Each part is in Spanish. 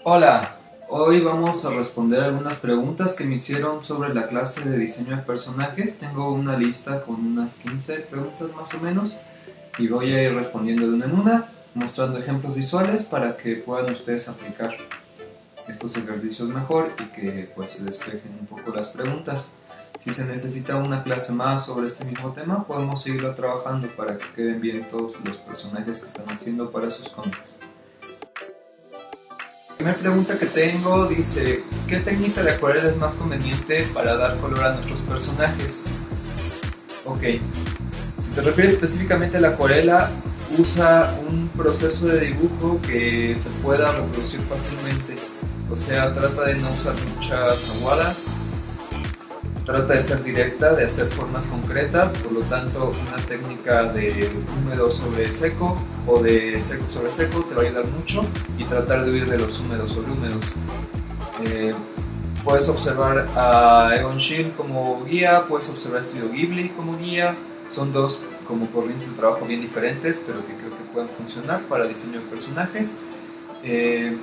Hola, hoy vamos a responder algunas preguntas que me hicieron sobre la clase de diseño de personajes. Tengo una lista con unas 15 preguntas más o menos y voy a ir respondiendo de una en una, mostrando ejemplos visuales para que puedan ustedes aplicar estos ejercicios mejor y que pues se despejen un poco las preguntas. Si se necesita una clase más sobre este mismo tema, podemos seguirlo trabajando para que queden bien todos los personajes que están haciendo para sus cómics. La primera pregunta que tengo dice, ¿qué técnica de acuarela es más conveniente para dar color a nuestros personajes? Ok, si te refieres específicamente a la acuarela, usa un proceso de dibujo que se pueda reproducir fácilmente. O sea, trata de no usar muchas aguadas, trata de ser directa, de hacer formas concretas, por lo tanto una técnica de húmedo sobre seco o de seco sobre seco te va a ayudar mucho y tratar de huir de los húmedos sobre húmedos. Eh, Puedes observar a Egon Schiele como guía, puedes observar a Studio Ghibli como guía, son dos como corrientes de trabajo bien diferentes, pero que creo que pueden funcionar para diseño de personajes. Eh,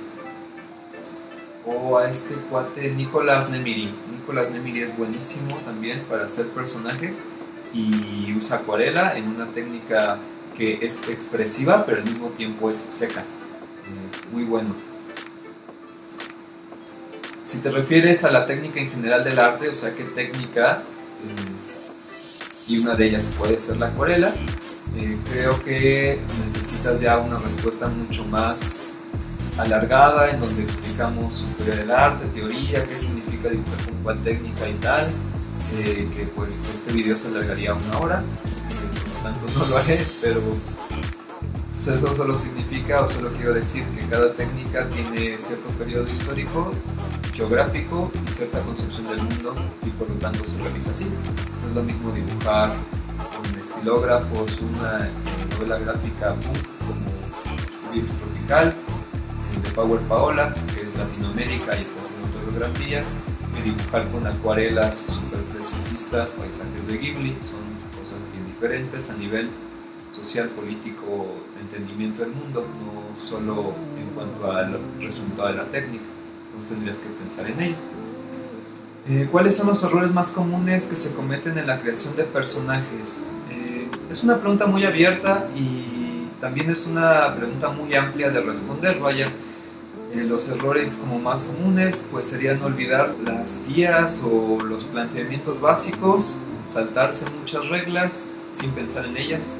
o a este cuate Nicolás Nemiri. Nicolás Nemiri es buenísimo también para hacer personajes y usa acuarela en una técnica que es expresiva, pero al mismo tiempo es seca. Muy bueno. Si te refieres a la técnica en general del arte, o sea, qué técnica, y una de ellas puede ser la acuarela, creo que necesitas ya una respuesta mucho más alargada en donde explicamos historia del arte, teoría, qué significa dibujar con cuál técnica y tal, que pues este video se alargaría 1 hora, por lo tanto no lo haré, pero eso solo significa o solo quiero decir que cada técnica tiene cierto periodo histórico, geográfico y cierta concepción del mundo y por lo tanto se realiza así. No es lo mismo dibujar con estilógrafos una novela gráfica como Virus Tropical de Power Paola, que es Latinoamérica y está haciendo fotografía, y dibujar con acuarelas super preciosistas, paisajes de Ghibli, son cosas bien diferentes a nivel social, político, entendimiento del mundo, no solo en cuanto al resultado de la técnica, entonces tendrías que pensar en ello. ¿Cuáles son los errores más comunes que se cometen en la creación de personajes? Es una pregunta muy abierta y también es una pregunta muy amplia de responder, vaya. Los errores como más comunes pues serían olvidar las guías o los planteamientos básicos, saltarse muchas reglas sin pensar en ellas.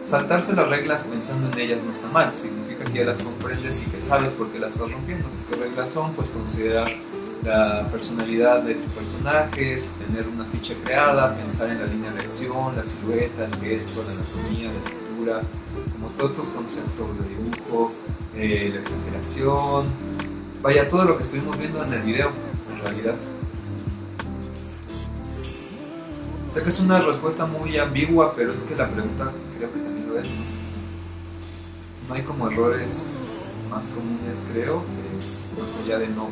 Saltarse las reglas pensando en ellas no está mal, significa que ya las comprendes y que sabes por qué las estás rompiendo. ¿Qué reglas son? Pues considerar la personalidad de tus personajes, tener una ficha creada, pensar en la línea de acción, la silueta, el gesto, la anatomía, la estructura, como todos estos conceptos de dibujo, la exageración, vaya, todo lo que estuvimos viendo en el video, en realidad. Sé que es una respuesta muy ambigua, pero es que la pregunta creo que también lo es. No hay como errores más comunes, creo, más allá de no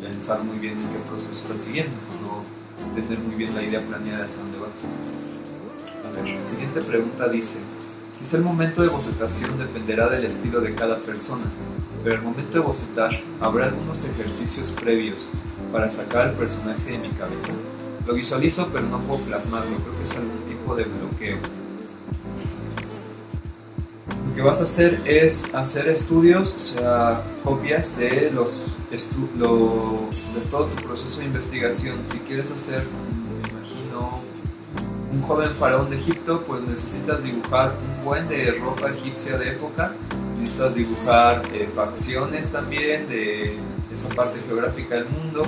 pensar muy bien en qué proceso estás siguiendo, no tener muy bien la idea planeada hacia dónde vas. A ver, la siguiente pregunta dice, quizá el momento de bocetación dependerá del estilo de cada persona, pero al momento de bocetar, ¿habrá algunos ejercicios previos para sacar al personaje de mi cabeza? Lo visualizo, pero no puedo plasmarlo, creo que es algún tipo de bloqueo. Lo que vas a hacer es hacer estudios, o sea, copias de de todo tu proceso de investigación. Si quieres hacer, me imagino, un joven faraón de Egipto, pues necesitas dibujar un buen de ropa egipcia de época, necesitas dibujar facciones también de esa parte geográfica del mundo,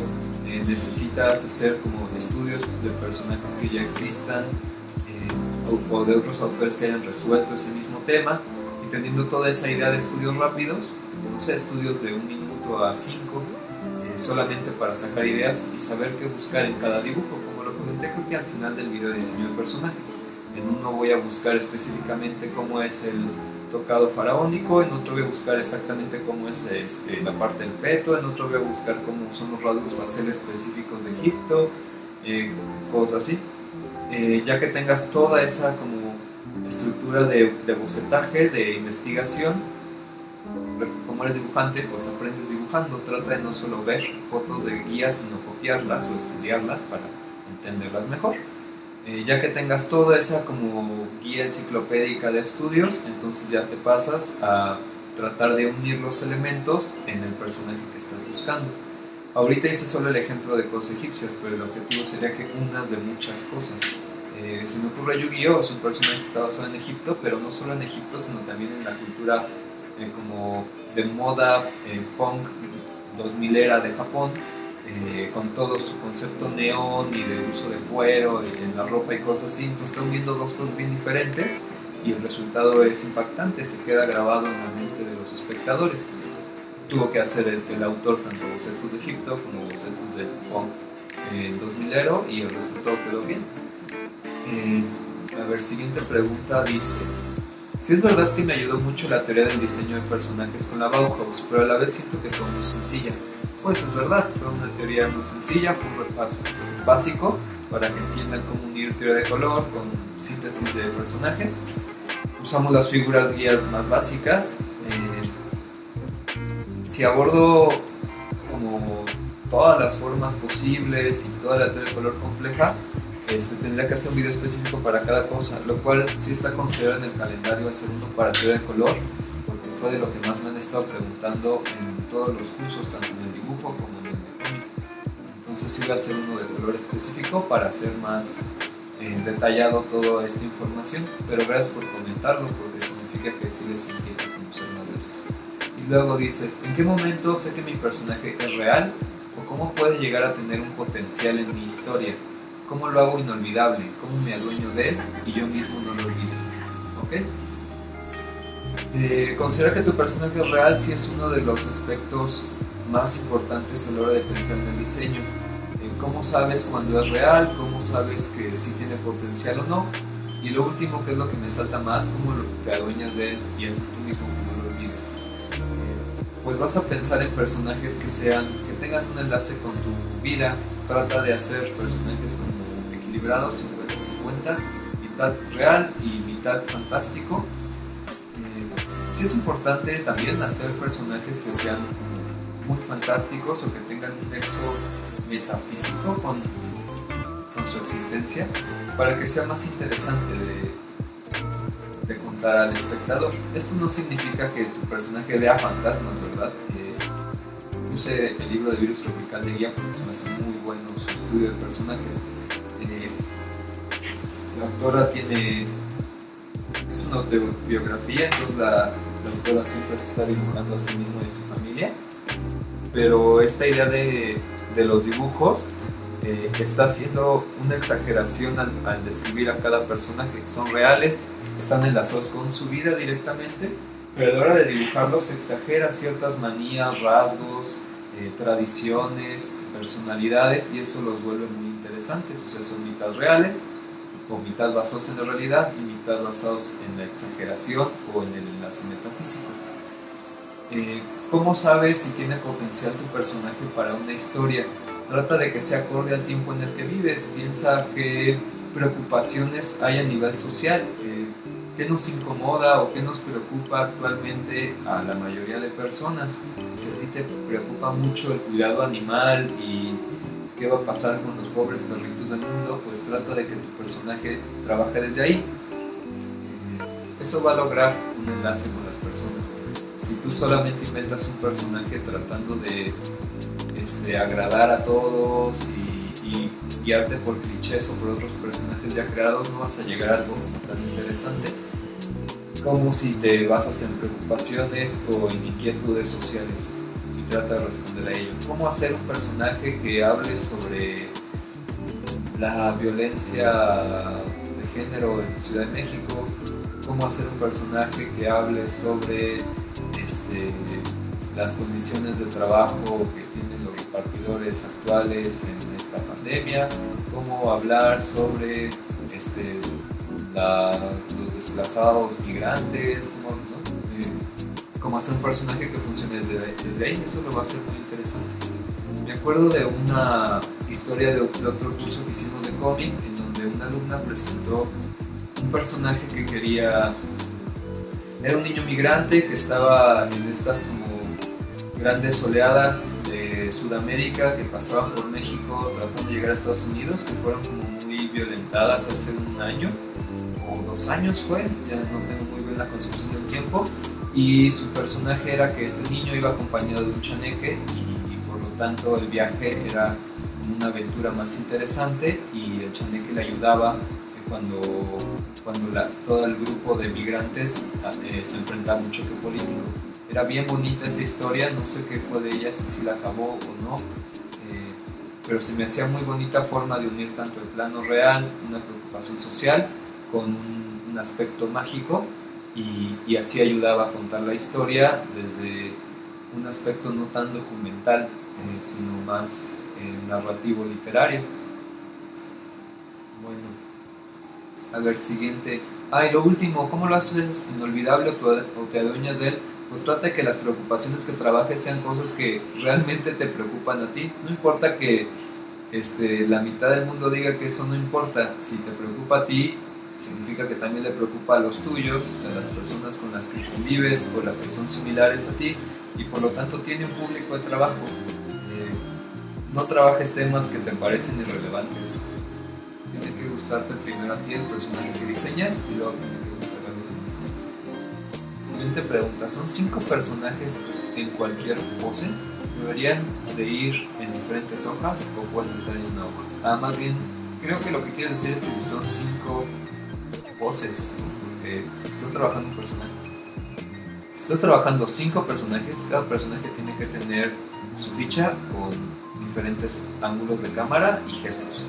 necesitas hacer como estudios de personajes que ya existan o de otros autores que hayan resuelto ese mismo tema y teniendo toda esa idea de estudios rápidos, no sé, estudios de 1 minuto a 5, solamente para sacar ideas y saber qué buscar en cada dibujo, como lo comenté creo que al final del video de diseño de personaje. En uno voy a buscar específicamente cómo es el tocado faraónico, en otro voy a buscar exactamente cómo es la parte del peto, en otro voy a buscar cómo son los rasgos faciales específicos de Egipto, cosas así. Ya que tengas toda esa como estructura de bocetaje, de investigación, como eres dibujante, pues aprendes dibujando. Trata de no solo ver fotos de guías, sino copiarlas o estudiarlas para entenderlas mejor. Ya que tengas toda esa como guía enciclopédica de estudios, entonces ya te pasas a tratar de unir los elementos en el personaje que estás buscando. Ahorita hice solo el ejemplo de cosas egipcias, pero el objetivo sería que unas de muchas cosas. Se me ocurre Yu-Gi-Oh! Es un personaje que está basado en Egipto, pero no solo en Egipto, sino también en la cultura como de moda punk 2000 era de Japón, con todo su concepto neón y de uso de cuero en la ropa y cosas así. Entonces están viendo dos cosas bien diferentes y el resultado es impactante, se queda grabado en la mente de los espectadores. Tuvo que hacer el autor tanto bocetos de Egipto como bocetos de punk 2000ero y el resultado quedó bien. A ver, siguiente pregunta dice: si es verdad que me ayudó mucho la teoría del diseño de personajes con la Bauhaus, pero a la vez siento que fue muy sencilla. Pues es verdad, fue una teoría muy sencilla, fue un repaso básico para que entiendan cómo unir teoría de color con síntesis de personajes. Usamos las figuras guías más básicas. Si abordo como todas las formas posibles y toda la teoría de color compleja, tendría que hacer un video específico para cada cosa, lo cual sí está considerado en el calendario hacer uno para teoría de color, porque fue de lo que más me han estado preguntando en todos los cursos, tanto en el dibujo como en el cómic. Entonces sí voy a hacer uno de color específico para hacer más detallado toda esta información, pero gracias por comentarlo, porque significa que sí les inquieta conocer más de esto. Y luego dices: ¿en qué momento sé que mi personaje es real? ¿O cómo puede llegar a tener un potencial en mi historia? ¿Cómo lo hago inolvidable? ¿Cómo me adueño de él y yo mismo no lo olvido? ¿Ok? Considera que tu personaje es real si es uno de los aspectos más importantes a la hora de pensar en el diseño. ¿Cómo sabes cuando es real? ¿Cómo sabes que sí tiene potencial o no? Y lo último, que es lo que me salta más, ¿cómo te adueñas de él y haces tú mismo que no lo olvides? Pues vas a pensar en personajes que tengan un enlace con tu vida. Trata de hacer personajes como equilibrados, 50-50, mitad real y mitad fantástico. Sí es importante también hacer personajes que sean muy fantásticos o que tengan un nexo metafísico con su existencia, para que sea más interesante de contar al espectador. Esto no significa que tu personaje vea fantasmas, ¿verdad? Puse el libro de Virus Tropical de guía porque se me hace muy bueno su estudio de personajes. La autora es una autobiografía, entonces la autora siempre se está dibujando a sí misma y a su familia, pero esta idea de los dibujos está haciendo una exageración al describir a cada personaje. Son reales, están enlazados con su vida directamente, pero a la hora de dibujarlos se exagera ciertas manías, rasgos, tradiciones, personalidades, y eso los vuelve muy interesantes. O sea, son mitad reales o mitad basados en la realidad y mitad basados en la exageración o en el enlace metafísico. ¿Cómo sabes si tiene potencial tu personaje para una historia? Trata de que sea acorde al tiempo en el que vives. Piensa qué preocupaciones hay a nivel social, qué nos incomoda o qué nos preocupa actualmente a la mayoría de personas. Si a ti te preocupa mucho el cuidado animal y qué va a pasar con los pobres perritos del mundo, pues trata de que tu personaje trabaje desde ahí. Eso va a lograr un enlace con las personas. Si tú solamente inventas un personaje tratando de agradar a todos y guiarte por clichés o por otros personajes ya creados, no vas a llegar a algo tan interesante como si te basas en preocupaciones o en inquietudes sociales y trata de responder a ello. ¿Cómo hacer un personaje que hable sobre la violencia de género en Ciudad de México? ¿Cómo hacer un personaje que hable sobre las condiciones de trabajo que tienen los repartidores actuales en esta pandemia? ¿Cómo hablar sobre los desplazados migrantes? ¿Cómo hacer un personaje que funcione desde ahí? Eso lo va a hacer muy interesante. Me acuerdo de una historia de otro curso que hicimos de cómic, en donde una alumna presentó un personaje que quería Era un niño migrante que estaba en estas como grandes oleadas de Sudamérica que pasaban por México tratando de llegar a Estados Unidos, que fueron como muy violentadas hace un año o 2 años fue, ya no tengo muy bien la concepción del tiempo, y su personaje era que este niño iba acompañado de un chaneque y por lo tanto el viaje era una aventura más interesante y el chaneque le ayudaba cuando todo el grupo de migrantes se enfrentaba a un choque político. Era bien bonita esa historia, no sé qué fue de ella, si la acabó o no, pero se me hacía muy bonita forma de unir tanto el plano real, una preocupación social, con un aspecto mágico y así ayudaba a contar la historia desde un aspecto no tan documental, sino más narrativo literario. Bueno, a ver, siguiente. Y lo último, ¿cómo lo haces inolvidable o te adueñas de él? Pues trata de que las preocupaciones que trabajes sean cosas que realmente te preocupan a ti. No importa que la mitad del mundo diga que eso no importa. Si te preocupa a ti, significa que también le preocupa a los tuyos, o sea, las personas con las que convives o las que son similares a ti, y por lo tanto tiene un público de trabajo. No trabajes temas que te parecen irrelevantes. Tiene que gustarte primero a ti el personaje que diseñas y luego tiene que gustar a los demás. Siguiente pregunta, ¿son 5 personajes en cualquier pose? ¿Deberían de ir en diferentes hojas o pueden estar en una hoja? Más bien, creo que lo que quieres decir es que si son 5 poses, porque estás trabajando un personaje. Si estás trabajando 5 personajes, cada personaje tiene que tener su ficha con diferentes ángulos de cámara y gestos.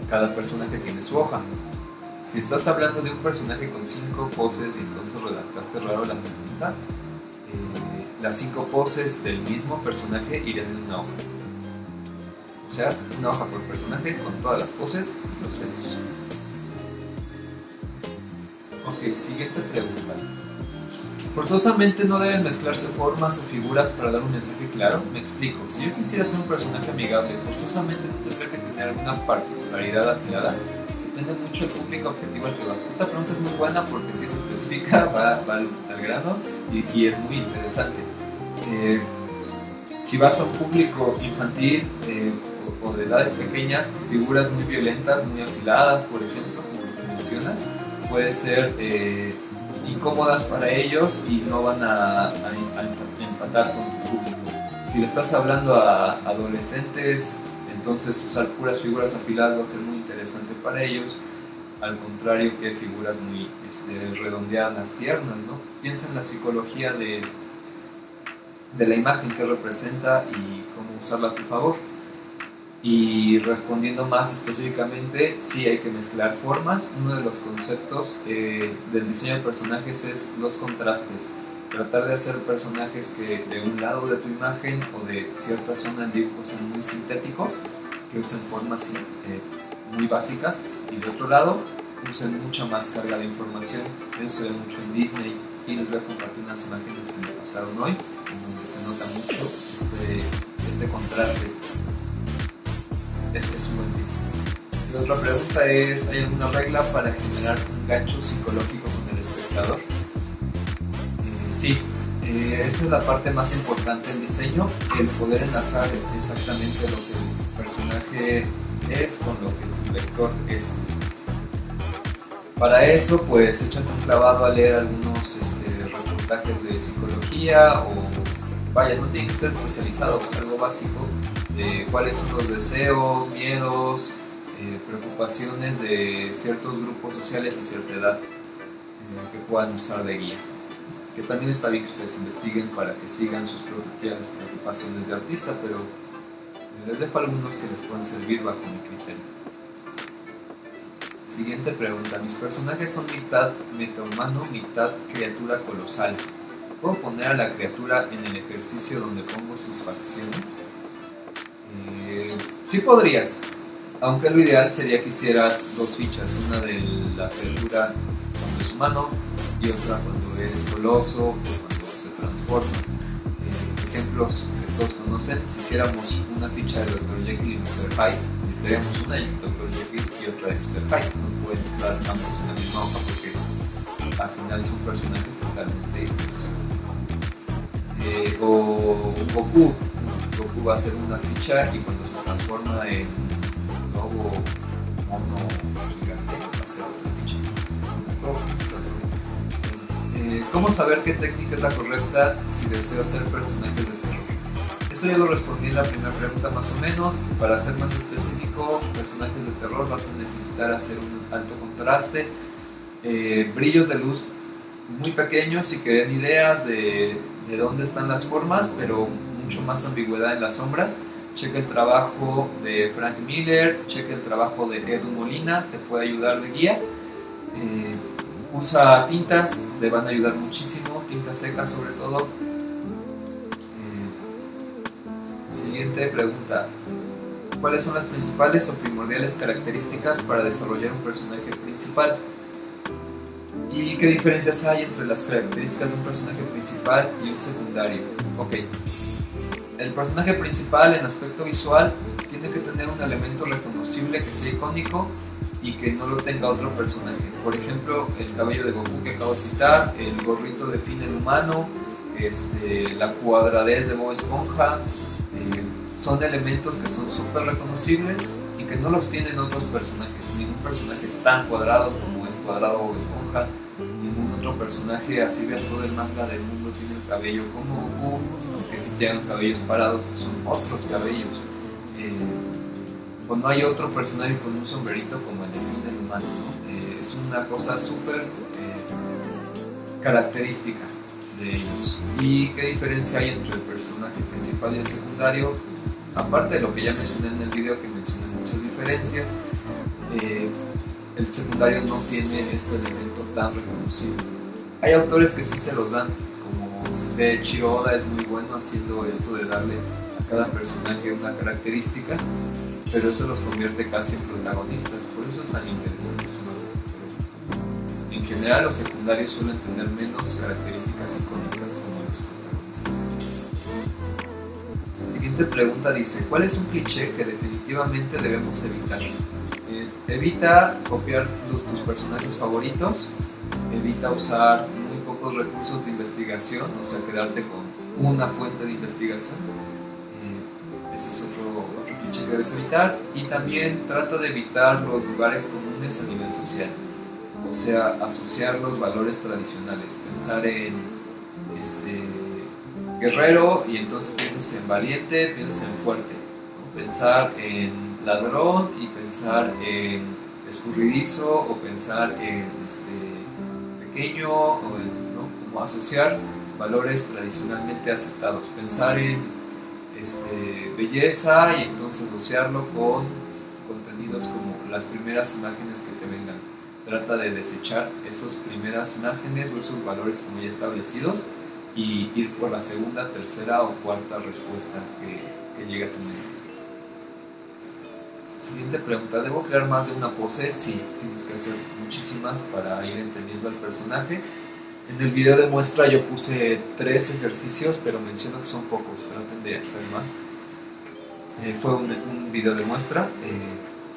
Cada personaje tiene su hoja. Si estás hablando de un personaje con 5 poses y entonces redactaste raro la pregunta, las 5 poses del mismo personaje irían en una hoja. O sea, una hoja por personaje con todas las poses y los gestos. Ok, siguiente pregunta. ¿Forzosamente no deben mezclarse formas o figuras para dar un mensaje claro? Me explico. Si yo quisiera ser un personaje amigable, ¿forzosamente no tendría que tener alguna particularidad afilada? Depende mucho del público objetivo al que vas. Esta pregunta es muy buena porque si es específica, va al grano y es muy interesante. Si vas a un público infantil o de edades pequeñas, figuras muy violentas, muy afiladas, por ejemplo, como lo que mencionas, puede ser incómodas para ellos y no van a empatar con tu público. Si le estás hablando a adolescentes, entonces usar puras figuras afiladas va a ser muy interesante para ellos, al contrario que figuras muy redondeadas, tiernas, ¿no? Piensa en la psicología de la imagen que representa y cómo usarla a tu favor. Y respondiendo más específicamente, sí hay que mezclar formas. Uno de los conceptos del diseño de personajes es los contrastes. Tratar de hacer personajes que de un lado de tu imagen o de cierta zona del dibujo sean muy sintéticos, que usen formas muy básicas, y de otro lado usen mucha más carga de información. Eso se ve mucho en Disney y les voy a compartir unas imágenes que me pasaron hoy, en donde se nota mucho este contraste. Es un buen tip. La otra pregunta es, ¿hay alguna regla para generar un gancho psicológico con el espectador? Sí, esa es la parte más importante del diseño, el poder enlazar exactamente lo que el personaje es con lo que el lector es. Para eso, pues échate un clavado a leer algunos reportajes de psicología o, vaya, no tienen que estar especializados, algo básico de cuáles son los deseos, miedos, preocupaciones de ciertos grupos sociales a cierta edad que puedan usar de guía. Que también está bien que ustedes investiguen para que sigan sus propias preocupaciones de artista, pero les dejo algunos que les pueden servir bajo mi criterio. Siguiente pregunta. Mis personajes son mitad metahumano, mitad criatura colosal. ¿Puedo poner a la criatura en el ejercicio donde pongo sus facciones? Sí podrías, aunque lo ideal sería que hicieras 2 fichas, una de la criatura cuando es humano y otra cuando es coloso o cuando se transforma. Ejemplos que todos conocen, si hiciéramos una ficha de Dr. Jekyll y Mr. Hyde, necesitaríamos una de Dr. Jekyll y otra de Mr. Hyde. No pueden estar ambos en la misma hoja porque al final son personajes totalmente distintos. O Goku. Goku va a ser una ficha y cuando se transforma en lobo mono gigante va a ser otra ficha. ¿Cómo saber qué técnica es la correcta si deseo hacer personajes de terror? Eso ya lo respondí en la primera pregunta más o menos. Para ser más específico, personajes de terror vas a necesitar hacer un alto contraste, brillos de luz muy pequeños y que den ideas de dónde están las formas, pero mucho más ambigüedad en las sombras. Checa el trabajo de Frank Miller, checa el trabajo de Edu Molina, te puede ayudar de guía. Usa tintas, te van a ayudar muchísimo, tintas secas sobre todo. Siguiente pregunta. ¿Cuáles son las principales o primordiales características para desarrollar un personaje principal? ¿Y qué diferencias hay entre las características de un personaje principal y un secundario? Ok. El personaje principal en aspecto visual tiene que tener un elemento reconocible que sea icónico y que no lo tenga otro personaje. Por ejemplo, el cabello de Goku que acabo de citar, el gorrito de Finn el humano, la cuadradez de Bob Esponja, son elementos que son súper reconocibles y que no los tienen otros personajes. Ningún personaje es tan cuadrado como es cuadrado Bob Esponja, ningún otro personaje, así veas todo el manga del mundo, tiene el cabello como Goku, aunque si tengan cabellos parados son otros cabellos. O no hay otro personaje con un sombrerito como el de Finn el humano, ¿no? Es una cosa súper característica de ellos. ¿Y qué diferencia hay entre el personaje principal y el secundario? Aparte de lo que ya mencioné en el video, que mencioné muchas diferencias, el secundario no tiene este elemento tan reconocible. Hay autores que sí se los dan, como Shiro Oda es muy bueno haciendo esto de darle a cada personaje una característica, pero eso los convierte casi en protagonistas, por eso es tan interesante su obra. En general, los secundarios suelen tener menos características icónicas como los protagonistas. La siguiente pregunta dice: ¿cuál es un cliché que definitivamente debemos evitar? Evita copiar tus personajes favoritos, evita usar muy pocos recursos de investigación, o sea, quedarte con una fuente de investigación. Ese es otro cliché que debes evitar. Y también trata de evitar los lugares comunes a nivel social. O sea, asociar los valores tradicionales, pensar en guerrero y entonces piensas en valiente, piensas en fuerte, ¿no? Pensar en ladrón y pensar en escurridizo o pensar en pequeño, ¿no? Como asociar valores tradicionalmente aceptados, pensar en belleza y entonces asociarlo con contenidos como las primeras imágenes que te vengan. Trata de desechar esas primeras imágenes o esos valores como ya establecidos y ir por la segunda, tercera o cuarta respuesta que llegue a tu mente. Siguiente pregunta: ¿debo crear más de una pose? Sí, tienes que hacer muchísimas para ir entendiendo al personaje. En el video de muestra yo puse 3 ejercicios, pero menciono que son pocos, traten de hacer más. Fue un video de muestra.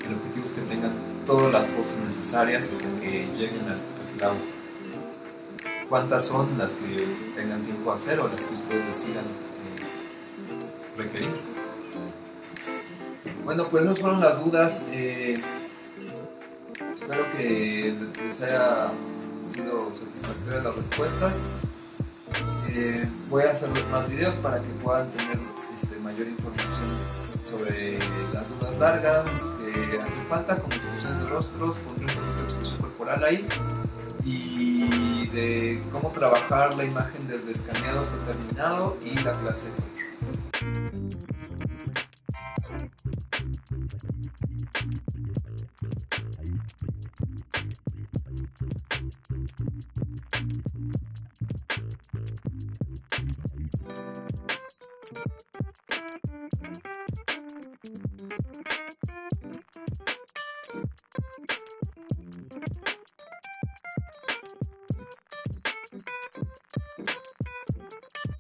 El objetivo es que tengan todas las poses necesarias hasta que lleguen al clavo. ¿Cuántas son las que tengan tiempo a hacer o las que ustedes decidan requerir? Bueno, pues esas fueron las dudas. Espero que les haya sido satisfactorias las respuestas. Voy a hacer más videos para que puedan tener mayor información sobre las dudas largas que hacen falta, como expresiones de rostros, pondré un poquito de expresión corporal ahí, y de cómo trabajar la imagen desde escaneado hasta terminado y la clase.